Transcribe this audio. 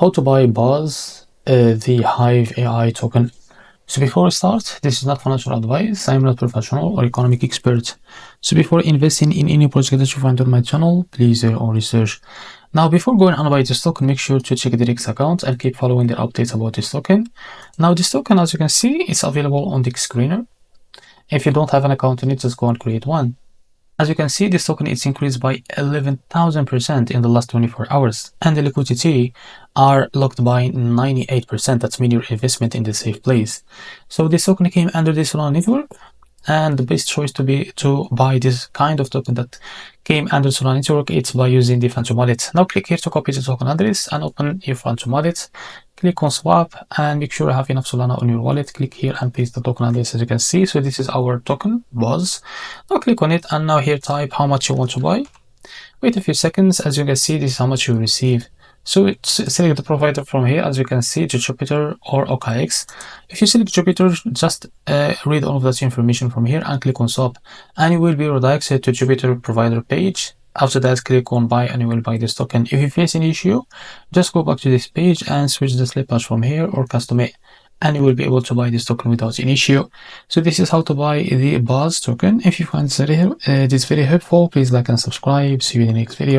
How to buy Buzz, the Hive AI token. So before we start, this is not financial advice. I'm not professional or economic expert. So before investing in any project that you find on my channel, please do your own research. Now, before going and buy this token, make sure to check the X account and keep following the updates about this token. Now, this token, as you can see, is available on the screener. If you don't have an account on it, just go and create one. As you can see, this token is increased by 11,000% in the last 24 hours, and the liquidity are locked by 98%. That's mean your investment in the safe place. So this token came under the Solana network, and the best choice to buy this kind of token that came under Solana network, it's by using the Phantom wallet. Now click here to copy the token address and open your Phantom wallet. Click on swap and make sure you have enough Solana on your wallet. Click here and paste the token address, as you can see. So this is our token Buzz. Now click on it and now here type how much you want to buy. Wait a few seconds. As you can see, this is how much you receive. So select the provider from here, as you can see, to Jupiter or OKX. If you select Jupiter, just read all of that information from here and click on swap, and you will be redirected to Jupiter provider page. After that, click on buy and you will buy this token. If you face any issue, just go back to this page and switch the slip hash from here or custom it, and you will be able to buy this token without any issue. So this is how to buy the Buzz token. If you find this very helpful, please like and subscribe. See you in the next video.